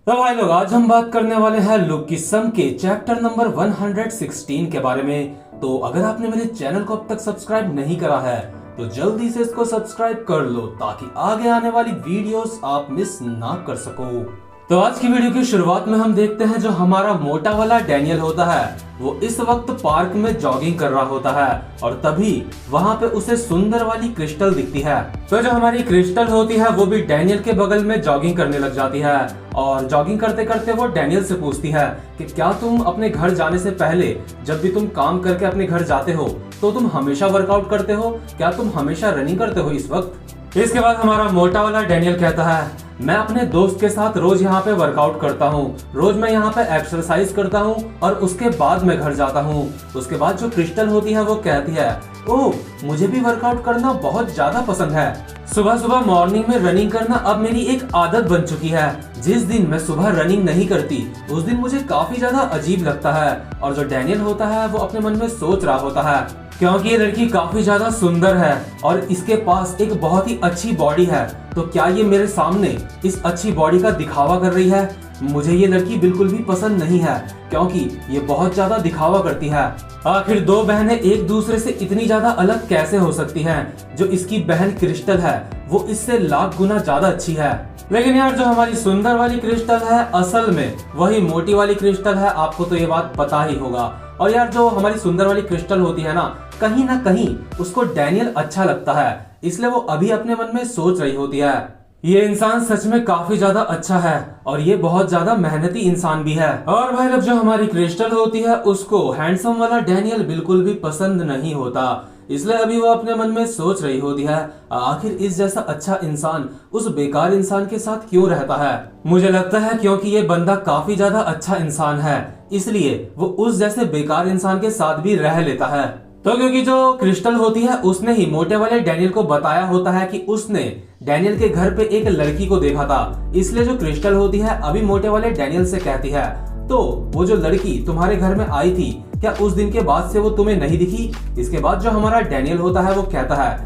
तो भाई लोग, आज हम बात करने वाले हैं लुक की सम के चैप्टर नंबर 116 के बारे में। तो अगर आपने मेरे चैनल को अब तक सब्सक्राइब नहीं करा है तो जल्दी से इसको सब्सक्राइब कर लो ताकि आगे आने वाली वीडियोस आप मिस ना कर सको। तो आज की वीडियो की शुरुआत में हम देखते हैं जो हमारा मोटा वाला डैनियल होता है वो इस वक्त पार्क में जॉगिंग कर रहा होता है और तभी वहाँ पे उसे सुंदर वाली क्रिस्टल दिखती है। तो जो हमारी क्रिस्टल होती है वो भी डैनियल के बगल में जॉगिंग करने लग जाती है और जॉगिंग करते करते वो डैनियल से पूछती है कि क्या तुम अपने घर जाने से पहले जब भी तुम काम करके अपने घर जाते हो तो तुम हमेशा वर्कआउट करते हो, क्या तुम हमेशा रनिंग करते हो इस वक्त। इसके बाद हमारा मोटा वाला डैनियल कहता है मैं अपने दोस्त के साथ रोज यहाँ पे वर्कआउट करता हूँ, रोज मैं यहाँ पे एक्सरसाइज करता हूँ और उसके बाद मैं घर जाता हूँ। उसके बाद जो क्रिस्टल होती है वो कहती है ओह मुझे भी वर्कआउट करना बहुत ज्यादा पसंद है। सुबह सुबह मॉर्निंग में रनिंग करना अब मेरी एक आदत बन चुकी है। जिस दिन मैं सुबह रनिंग नहीं करती उस दिन मुझे काफी ज्यादा अजीब लगता है। और जो डैनियल होता है वो अपने मन में सोच रहा होता है क्योंकि ये लड़की काफी ज्यादा सुंदर है और इसके पास एक बहुत ही अच्छी बॉडी है, तो क्या ये मेरे सामने इस अच्छी बॉडी का दिखावा कर रही है। मुझे ये लड़की बिल्कुल भी पसंद नहीं है क्योंकि ये बहुत ज्यादा दिखावा करती है। आखिर दो बहनें एक दूसरे से इतनी ज्यादा अलग कैसे हो सकती हैं। जो इसकी बहन क्रिस्टल है वो इससे लाख गुना ज्यादा अच्छी है। लेकिन यार जो हमारी सुंदर वाली क्रिस्टल है असल में वही मोटी वाली क्रिस्टल है, आपको तो ये बात पता ही होगा। और यार जो हमारी सुंदर वाली क्रिस्टल होती है ना कहीं उसको डैनियल अच्छा लगता है, इसलिए वो अभी अपने मन में सोच रही होती है ये इंसान सच में काफी ज्यादा अच्छा है और ये बहुत ज्यादा मेहनती इंसान भी है। और भाई लोग जो हमारी क्रिस्टल होती है उसको हैंडसम वाला डैनियल बिल्कुल भी पसंद नहीं होता, इसलिए अभी वो अपने मन में सोच रही होती है आखिर इस जैसा अच्छा इंसान उस बेकार इंसान के साथ क्यों रहता है। मुझे लगता है क्योंकि ये बंदा काफी ज्यादा अच्छा इंसान है इसलिए वो उस जैसे बेकार इंसान के साथ भी रह लेता है। तो क्योंकि जो क्रिस्टल होती है उसने ही मोटे वाले डैनियल को बताया होता है कि उसने डैनियल के घर पे एक लड़की को देखा था, इसलिए जो क्रिस्टल होती है अभी मोटे वाले डैनियल से कहती है तो वो जो लड़की तुम्हारे घर में आई थी क्या उस दिन के बाद से वो तुम्हें नहीं दिखी। इसके बाद जो हमारा डैनियल होता है वो कहता है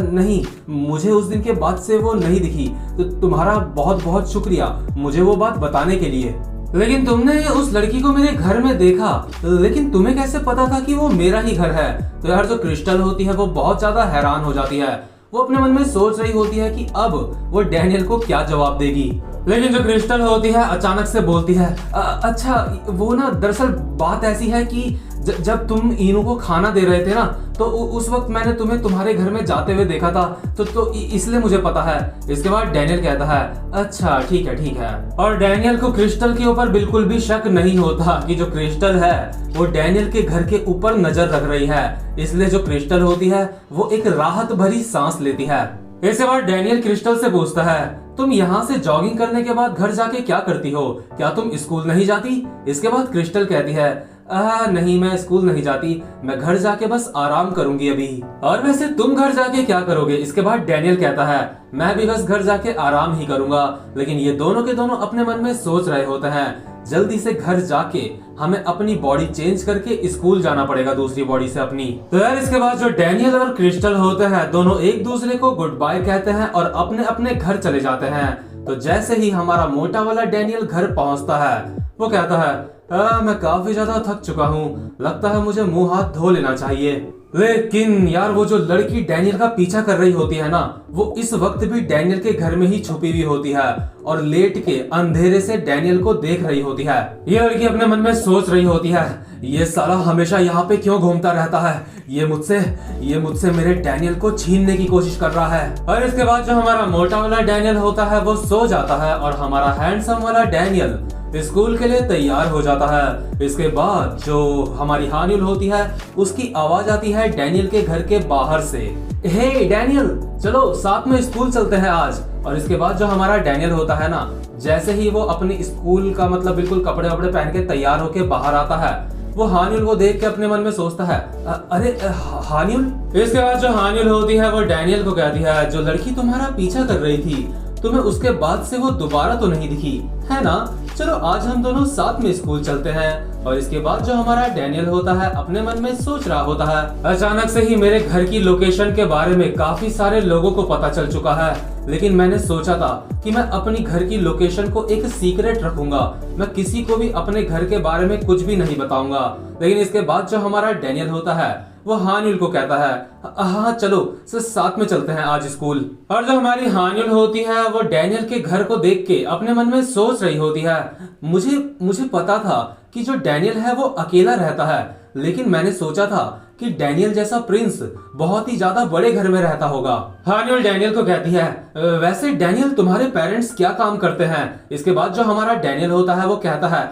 नहीं मुझे उस दिन के बाद से वो नहीं दिखी, तो तुम्हारा बहुत बहुत शुक्रिया मुझे वो बात बताने के लिए। लेकिन तुमने उस लड़की को मेरे घर में देखा, लेकिन तुम्हें कैसे पता था कि वो मेरा ही घर है। तो यार जो क्रिस्टल होती है वो बहुत ज्यादा हैरान हो जाती है, वो अपने मन में सोच रही होती है कि अब वो डैनियल को क्या जवाब देगी। लेकिन जो क्रिस्टल होती है अचानक से बोलती है अच्छा वो ना दरअसल बात ऐसी है कि जब तुम इनू को खाना दे रहे थे ना तो उस वक्त मैंने तुम्हें तुम्हारे घर में जाते हुए देखा था तो इसलिए मुझे पता है। इसके बाद डैनियल कहता है अच्छा ठीक है। और डैनियल को क्रिस्टल के ऊपर बिल्कुल भी शक नहीं होता कि जो क्रिस्टल है वो डैनियल के घर के ऊपर नजर रख रही है, इसलिए जो क्रिस्टल होती है वो एक राहत भरी सांस लेती है। इसके बाद डैनियल क्रिस्टल से पूछता है तुम यहाँ से जॉगिंग करने के बाद घर जाके क्या करती हो, क्या तुम स्कूल नहीं जाती। इसके बाद क्रिस्टल कहती है नहीं मैं स्कूल नहीं जाती, मैं घर जाके बस आराम करूंगी अभी। और वैसे तुम घर जाके क्या करोगे। इसके बाद डैनियल कहता है मैं भी बस घर जाके आराम ही करूंगा। लेकिन ये दोनों के दोनों अपने मन में सोच रहे होते हैं जल्दी से घर जाके हमें अपनी बॉडी चेंज करके स्कूल जाना पड़ेगा दूसरी बॉडी से अपनी। तो यार इसके बाद जो डैनियल और क्रिस्टल होते हैं दोनों एक दूसरे को गुड बाय कहते हैं और अपने अपने घर चले जाते हैं। तो जैसे ही हमारा मोटा वाला डैनियल घर पहुंचता है वो कहता है मैं काफी ज्यादा थक चुका हूँ, लगता है मुझे मुंह हाथ धो लेना चाहिए। लेकिन यार वो जो लड़की डैनियल का पीछा कर रही होती है ना वो इस वक्त भी डैनियल के घर में ही छुपी हुई होती है और लेट के अंधेरे से डैनियल को देख रही होती है। ये लड़की अपने मन में सोच रही होती है ये साला हमेशा यहाँ पे क्यों घूमता रहता है, ये मुझसे मेरे डैनियल को छीनने की कोशिश कर रहा है। और इसके बाद जो हमारा मोटा वाला डैनियल होता है वो सो जाता है और हमारा हैंडसम वाला डैनियल स्कूल के लिए तैयार हो जाता है। इसके बाद जो हमारी हानिल होती है उसकी आवाज आती है डैनियल के घर के बाहर से हे डैनियल चलो साथ में स्कूल चलते हैं आज। और इसके बाद जो हमारा डैनियल होता है ना जैसे ही वो अपने स्कूल का मतलब बिल्कुल कपड़े वपड़े पहन के तैयार होके बाहर आता है वो हानिल को देख के अपने मन में सोचता है अरे हानिल। इसके बाद जो हानिल होती है वो डैनियल को कहती है जो लड़की तुम्हारा पीछा कर रही थी तुम्हें उसके बाद से वो दोबारा तो नहीं दिखी, है ना? चलो आज हम दोनों साथ में स्कूल चलते हैं। और इसके बाद जो हमारा डैनियल होता है अपने मन में सोच रहा होता है, अचानक से ही मेरे घर की लोकेशन के बारे में काफी सारे लोगों को पता चल चुका है, लेकिन मैंने सोचा था कि मैं अपनी घर की लोकेशन को एक सीक्रेट रखूंगा, मैं किसी को भी अपने घर के बारे में कुछ भी नहीं बताऊंगा। लेकिन इसके बाद जो हमारा डैनियल होता है वो हानिल को कहता है, हाँ चलो साथ में चलते हैं आज स्कूल। और जो हमारी हानिल होती है वो डैनियल के घर को देख के अपने मन में सोच रही होती है, मुझे पता था कि जो डैनियल है वो अकेला रहता है, लेकिन मैंने सोचा था कि डैनियल जैसा प्रिंस बहुत ही ज्यादा बड़े घर में रहता होगा। हानिल डैनियल को कहती है, वैसे डैनियल तुम्हारे पेरेंट्स क्या काम करते हैं? इसके बाद जो हमारा डैनियल होता है वो कहता है,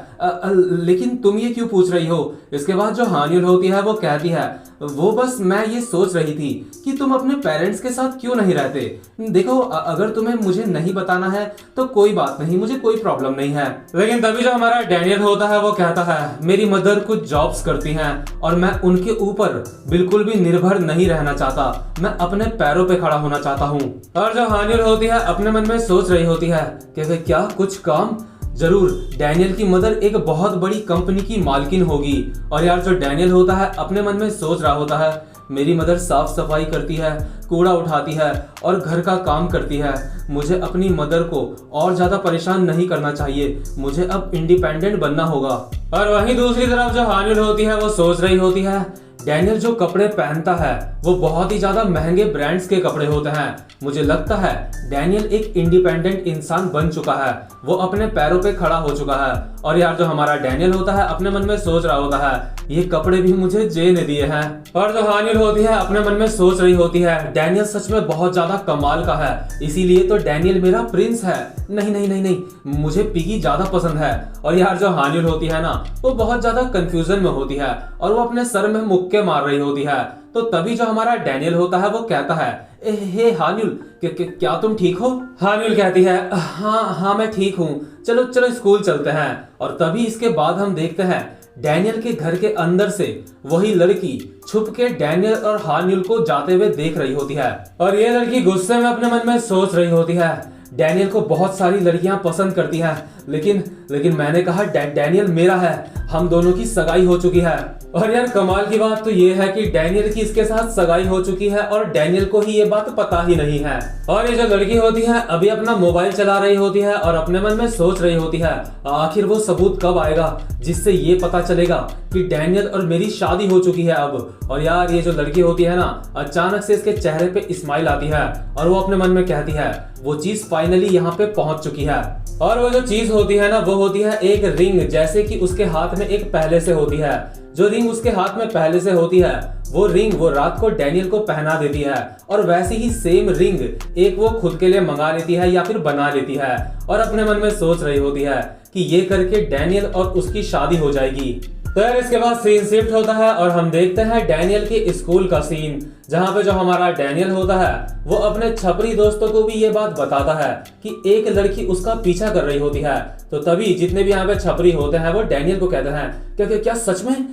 लेकिन तुम ये क्यों पूछ रही हो? इसके बाद जो हानिल होती है वो कहती है, वो बस मैं ये सोच रही थी कि तुम अपने पेरेंट्स के साथ क्यों नहीं रहते। देखो अगर तुम्हें मुझे नहीं बताना है तो कोई बात नहीं, मुझे कोई प्रॉब्लम नहीं है। लेकिन तभी जो हमारा डैनियल होता है वो कहता है, मेरी मदर कुछ जॉब्स करती हैं और मैं उनके ऊपर बिल्कुल भी निर्भर नहीं रहना चाहता, मैं अपने पैरों पे खड़ा होना चाहता हूँ। और जो हानिल होती है अपने मन में सोच रही होती है कि क्या कुछ काम जरूर, डैनियल की मदर एक बहुत बड़ी कंपनी की मालकिन होगी। और यार जो डैनियल होता है अपने मन में सोच रहा होता है, मेरी मदर साफ सफाई करती है, कूड़ा उठाती है और घर का काम करती है, मुझे अपनी मदर को और ज्यादा परेशान नहीं करना चाहिए, मुझे अब इंडिपेंडेंट बनना होगा। और वहीं दूसरी तरफ जो हानिल होती है वो सोच रही होती है, डैनियल जो कपड़े पहनता है वो बहुत ही ज्यादा महंगे ब्रांड्स के कपड़े होते हैं, मुझे लगता है डैनियल एक इंडिपेंडेंट इंसान बन चुका है, वो अपने पैरों पे खड़ा हो चुका है। और यार जो हमारा डैनियल होता है अपने मन में सोच रहा होता है, ये कपड़े भी मुझे जे ने दिए हैं। और जो हानिल होती है अपने मन में सोच रही होती है, डैनियल सच में बहुत ज्यादा कमाल का है, इसीलिए तो डैनियल मेरा प्रिंस है। नहीं नहीं नहीं नहीं, मुझे पिगी ज्यादा पसंद है। और यार जो हानिल होती है ना वो बहुत ज्यादा कंफ्यूजन में होती है और वो अपने सर में मुक्के मार रही होती है। तो तभी जो हमारा डैनियल होता है वो कहता है, हे हानिल, क्या तुम ठीक हो? हानिल कहती है, हाँ मैं ठीक हूँ, चलो चलो स्कूल चलते हैं। और तभी इसके बाद हम देखते हैं डैनियल के घर के अंदर से वही लड़की छुप के डैनियल और हानिल को जाते हुए देख रही होती है। और ये लड़की गुस्से में अपने मन में सोच रही होती है, डैनियल को बहुत सारी लड़कियां पसंद करती हैं, लेकिन मैंने कहा डैनियल मेरा है, हम दोनों की सगाई हो चुकी है। और यार कमाल की बात तो ये है कि डैनियल की इसके साथ सगाई हो चुकी है और डैनियल को ही ये बात पता ही नहीं है। और ये जो लड़की होती है अभी अपना मोबाइल चला रही होती है और अपने मन में सोच रही होती है, आखिर वो सबूत कब आएगा जिससे ये पता चलेगा कि डैनियल और मेरी शादी हो चुकी है अब। और यार ये जो लड़की होती है ना, अचानक से इसके चेहरे पे स्माइल आती है और वो अपने मन में कहती है, वो चीज फाइनली यहाँ पे पहुंच चुकी है। और वो जो चीज होती है ना वो होती है एक रिंग, जैसे कि उसके हाथ में एक पहले से होती है। जो रिंग उसके हाथ में पहले से होती है वो रिंग वो रात को डैनियल को पहना देती है और वैसी ही सेम रिंग एक वो खुद के लिए मंगा लेती है या फिर बना लेती है और अपने मन में सोच रही होती है कि ये करके डैनियल और उसकी शादी हो जाएगी। तो यार इसके बाद सीन शिफ्ट होता है और हम देखते हैं डैनियल के स्कूल का सीन, जहाँ पे जो हमारा डैनियल होता है वो अपने छपरी दोस्तों को भी ये बात बताता है कि एक लड़की उसका पीछा कर रही होती है। तो तभी जितने भी यहाँ पे छपरी होते हैं वो डैनियल को कहते हैं, क्या सच में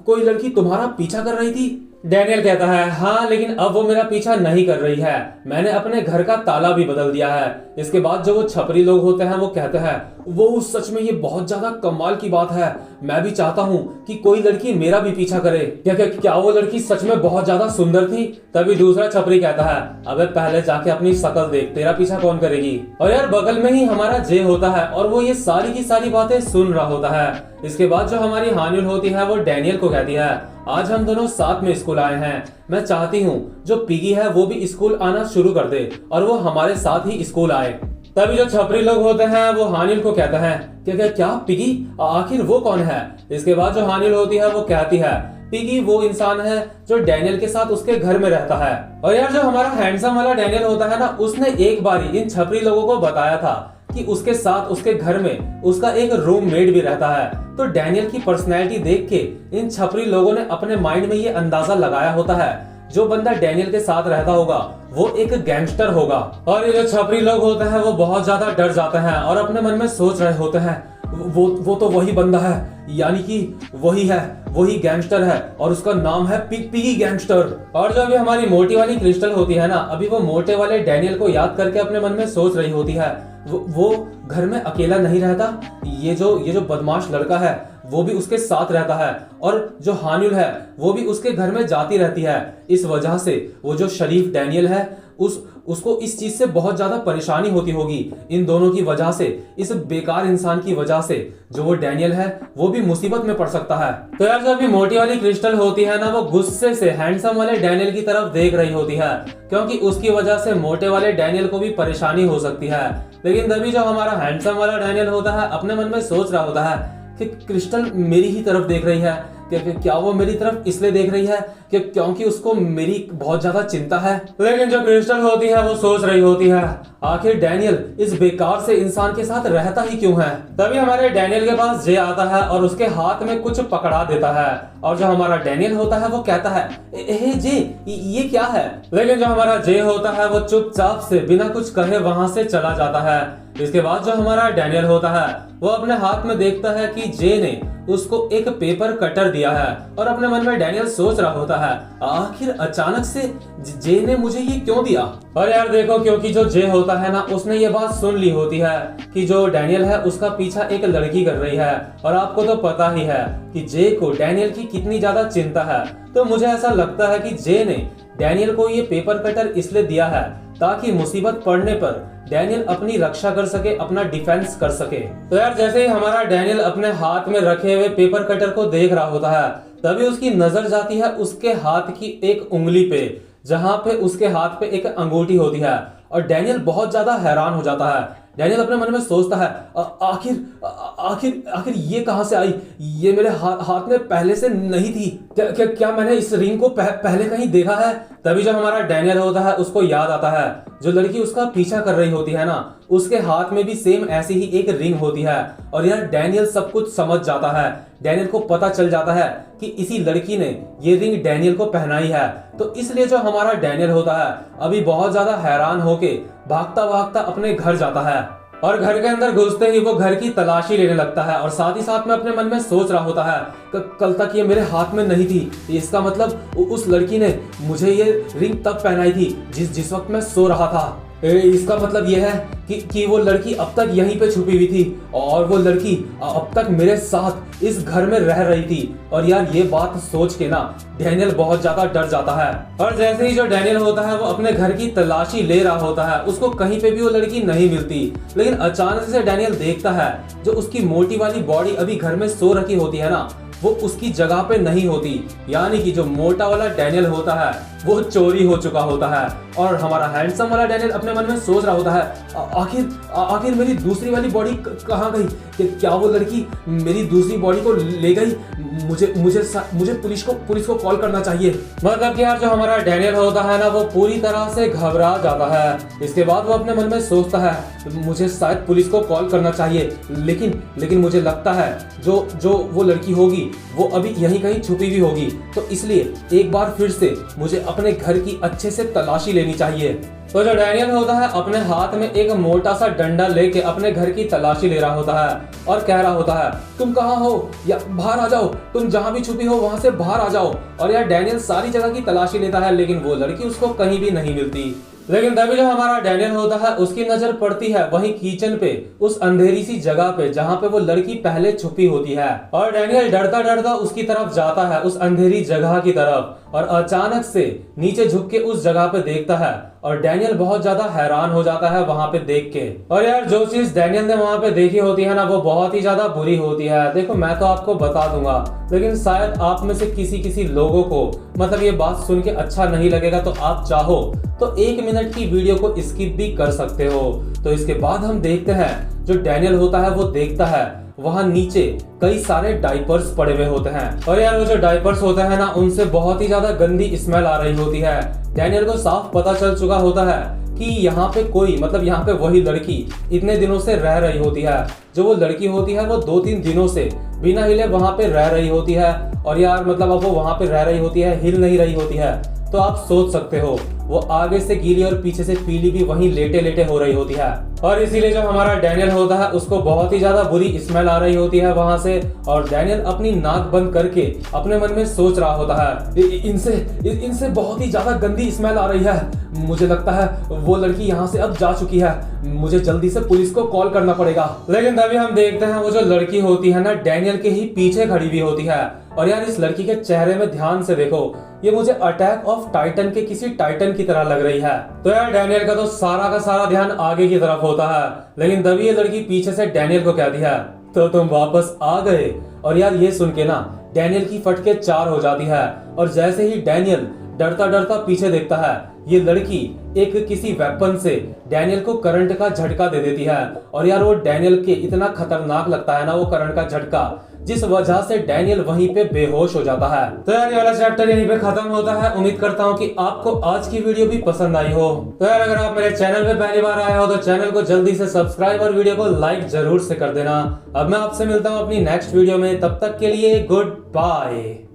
कोई लड़की तुम्हारा पीछा कर रही थी? डैनियल कहता है, हाँ लेकिन अब वो मेरा पीछा नहीं कर रही है, मैंने अपने घर का ताला भी बदल दिया है। इसके बाद जो वो छपरी लोग होते हैं वो कहते हैं, वो सच में ये बहुत ज्यादा कमाल की बात है, मैं भी चाहता हूँ कि कोई लड़की मेरा भी पीछा करे। क्या वो लड़की सच में बहुत ज्यादा सुंदर थी? तभी दूसरा छपरी कहता है, अबे पहले जाके अपनी शक्ल देख, तेरा पीछा कौन करेगी? और यार बगल में ही हमारा जे होता है और वो ये सारी की सारी बातें सुन रहा होता है। इसके बाद जो हमारी हानिल होती है वो डैनियल को कहती है, आज हम दोनों साथ में स्कूल आए हैं, मैं चाहती हूँ जो पिगी है वो भी स्कूल आना शुरू कर दे और वो हमारे साथ ही स्कूल आए। तभी जो छपरी लोग होते हैं वो हानिल को कहते हैं, क्या पिगी, आखिर वो कौन है? इसके बाद जो हानिल होती है वो कहती है, पिगी वो इंसान है जो डैनियल के साथ उसके घर में रहता है। और यार जो हमारा हैंडसम वाला डैनियल होता है ना, उसने एक बार इन छपरी लोगों को बताया था कि उसके साथ उसके घर में उसका एक रूममेट भी रहता है। तो डैनियल की पर्सनैलिटी देख के इन छपरी लोगों ने अपने माइंड में ये अंदाजा लगाया होता है, जो बंदा डैनियल के साथ रहता होगा वो एक गैंगस्टर होगा। और ये जो छपरी लोग होते हैं वो बहुत ज्यादा डर जाते हैं और अपने मन में सोच रहे होते हैं, वो तो वही बंदा है, यानी कि वही गैंगस्टर है और उसका नाम है पिगी गैंगस्टर। और जो अभी हमारी मोटी वाली क्रिस्टल होती है ना, अभी वो मोटे वाले डैनियल को याद करके अपने मन में सोच रही होती है वो घर में अकेला नहीं रहता, ये जो बदमाश लड़का है वो भी उसके साथ रहता है, और जो हानिल है वो भी उसके घर में जाती रहती है। इस वजह से वो जो शरीफ डैनियल है उसको इस चीज से बहुत ज्यादा परेशानी होती होगी। इन दोनों की वजह से, इस बेकार इंसान की वजह से जो वो डैनियल है वो भी मुसीबत में पड़ सकता है। तो यार जो अभी मोटी वाली क्रिस्टल होती है ना, वो गुस्से से हैंडसम वाले डैनियल की तरफ देख रही होती है, क्योंकि उसकी वजह से मोटे वाले डैनियल को भी परेशानी हो सकती है। लेकिन तभी जो हमारा हैंडसम वाला डैनियल होता है अपने मन में सोच रहा होता है कि क्रिस्टल मेरी ही तरफ देख रही है, क्या वो मेरी तरफ इसलिए देख रही है कि क्योंकि उसको मेरी बहुत ज्यादा चिंता है। लेकिन जो क्रिस्टल होती है वो सोच रही होती है आखिर डैनियल इस बेकार से इंसान के साथ रहता ही क्यों है। तभी हमारे डैनियल के पास जे आता है और उसके हाथ में कुछ पकड़ा देता है, और जो हमारा डैनियल होता है वो कहता है ए जे ये क्या है। लेकिन जो हमारा जे होता है वो चुपचाप से बिना कुछ कहे वहां से चला जाता है। इसके बाद जो हमारा डैनियल होता है वो अपने हाथ में देखता है कि जे ने उसको एक पेपर कटर दिया है, और अपने मन में डैनियल सोच रहा होता है आखिर अचानक से जे ने मुझे ये क्यों दिया। और यार देखो, क्योंकि जो जे होता है ना उसने ये बात सुन ली होती है कि जो डैनियल है उसका पीछा एक लड़की कर रही है, और आपको तो पता ही है कि जे को डैनियल की कितनी ज्यादा चिंता है। तो मुझे ऐसा लगता है कि जे ने डैनियल को ये पेपर कटर इसलिए दिया है ताकि मुसीबत पड़ने पर डैनियल अपनी रक्षा कर सके, अपना डिफेंस कर सके। तो यार जैसे ही हमारा डैनियल अपने हाथ में रखे हुए पेपर कटर को देख रहा होता है, तभी उसकी नजर जाती है उसके हाथ की एक उंगली पे, जहां पे उसके हाथ पे एक अंगूठी होती है, और डैनियल बहुत ज्यादा हैरान हो जाता है। डैनियल अपने मन में सोचता है आखिर आखिर आखिर ये कहां से आई, ये मेरे हाथ में पहले से नहीं थी, क्या मैंने इस रिंग को पहले कहीं देखा है। तभी जो हमारा डैनियल होता है उसको याद आता है जो लड़की उसका पीछा कर रही होती है ना, उसके हाथ में भी सेम ऐसी ही एक रिंग होती है। और यार डैनियल सब कुछ समझ जाता है, डैनियल को पता चल जाता है कि इसी लड़की ने ये रिंग डैनियल को पहनाई है। तो इसलिए जो हमारा डैनियल होता है अभी बहुत ज्यादा हैरान होके भागता भागता अपने घर जाता है, और घर के अंदर घुसते ही वो घर की तलाशी लेने लगता है, और साथ ही साथ में अपने मन में सोच रहा होता है कल तक ये मेरे हाथ में नहीं थी, इसका मतलब उस लड़की ने मुझे ये रिंग तब पहनाई थी जिस वक्त मैं सो रहा था। इसका मतलब यह है कि वो लड़की अब तक यहीं पे छुपी हुई थी, और वो लड़की अब तक मेरे साथ इस घर में रह रही थी। और यार ये बात सोच के ना डैनियल बहुत ज्यादा डर जाता है। और जैसे ही जो डैनियल होता है वो अपने घर की तलाशी ले रहा होता है, उसको कहीं पे भी वो लड़की नहीं मिलती। लेकिन अचानक से डैनियल देखता है जो उसकी मोटी वाली बॉडी अभी घर में सो रखी होती है ना, वो उसकी जगह पे नहीं होती, यानी कि जो मोटा वाला डैनियल होता है वो चोरी हो चुका होता है। और हमारा हैंडसम वाला डैनियल अपने मन में सोच रहा होता है आखिर मेरी दूसरी वाली बॉडी कहाँ गई, क्या वो लड़की मेरी दूसरी बॉडी को ले गई, मुझे पुलिस को कॉल करना चाहिए। मतलब कि यार जो हमारा डैनियल होता है ना वो पूरी तरह से घबरा जाता है। इसके बाद वो अपने मन में सोचता है मुझे शायद पुलिस को कॉल करना चाहिए, लेकिन मुझे लगता है जो वो लड़की होगी वो अभी यहीं कहीं छुपी हुई होगी, तो इसलिए एक बार फिर से मुझे अपने घर की अच्छे से तलाशी लेनी चाहिए। तो जो डैनियल होता है अपने हाथ में एक मोटा सा डंडा लेके अपने घर की तलाशी ले रहा होता है, और कह रहा होता है तुम कहाँ हो, या बाहर आ जाओ, तुम जहां भी छुपी हो वहां से बाहर आ जाओ। और यार डैनियल सारी जगह की तलाशी लेता है, लेकिन वो लड़की उसको कहीं भी नहीं मिलती। लेकिन तभी जो हमारा डैनियल होता है उसकी नजर पड़ती है वहीं किचन पे, उस अंधेरी सी जगह पे जहाँ पे वो लड़की पहले छुपी होती है। और डैनियल डरता डरता उसकी तरफ जाता है, उस अंधेरी जगह की तरफ, और अचानक से नीचे झुक के उस जगह पे देखता है, और डैनियल बहुत ज्यादा हैरान हो जाता है वहां पे देख के। और यार जो चीज डैनियल ने वहां पे देखी होती है ना वो बहुत ही ज्यादा बुरी होती है। देखो मैं तो आपको बता दूंगा, लेकिन शायद आप में से किसी लोगों को मतलब ये बात सुन के अच्छा नहीं लगेगा, तो आप चाहो तो 1 मिनट की वीडियो को स्किप भी कर सकते हो। तो इसके बाद हम देखते हैं जो डैनियल होता है वो देखता है वहां नीचे कई सारे डायपर्स पड़े हुए होते हैं, और यार वो जो डायपर्स होते हैं ना उनसे बहुत ही ज्यादा गंदी स्मेल आ रही होती है। डैनियल को साफ पता चल चुका होता है कि यहाँ पे कोई मतलब यहाँ पे वही लड़की इतने दिनों से रह रही होती है। जो वो लड़की होती है वो 2-3 दिनों से बिना हिले वहां पे रह रही होती है, और यार मतलब अब वो वहां पे रह रही होती है, हिल नहीं रही होती है। तो आप सोच सकते हो वो आगे से गीली और पीछे से पीली भी वहीं लेटे लेटे हो रही होती है। और इसीलिए जो हमारा डैनियल होता है उसको बहुत ही ज्यादा बुरी स्मेल आ रही होती है वहां से, और डैनियल अपनी नाक बंद करके अपने मन में सोच रहा होता है इनसे बहुत ही ज्यादा गंदी स्मेल आ रही है। मुझे लगता है वो लड़की यहाँ से अब जा चुकी है, मुझे जल्दी से पुलिस को कॉल करना पड़ेगा। लेकिन तभी हम देखते हैं वो जो लड़की होती है ना डैनियल के ही पीछे खड़ी हुई होती है। और यार इस लड़की के चेहरे में ध्यान से देखो, ये मुझे अटैक ऑफ टाइटन के किसी टाइटन की तरह लग रही है। तो यार डैनियल का तो सारा का सारा ध्यान आगे की तरफ होता है, लेकिन तभी ये लड़की पीछे से डैनियल को कहती है तो तुम वापस आ गए। और यार ये सुन के ना डैनियल की फटके चार हो जाती है, और जैसे ही डैनियल डरता डरता पीछे देखता है, ये लड़की एक किसी वेपन से डैनियल को करंट का झटका दे देती है। और यार वो डैनियल के इतना खतरनाक लगता है ना वो करंट का झटका, जिस वजह से डैनियल वहीं पे बेहोश हो जाता है। तो यार ये वाला चैप्टर यहीं पे खत्म होता है। उम्मीद करता हूँ कि आपको आज की वीडियो भी पसंद आई हो। तो यार अगर आप मेरे चैनल पे पहली बार आए हो तो चैनल को जल्दी से सब्सक्राइब और वीडियो को लाइक जरूर से कर देना। अब मैं आपसे मिलता हूँ अपनी नेक्स्ट वीडियो में, तब तक के लिए गुड बाय।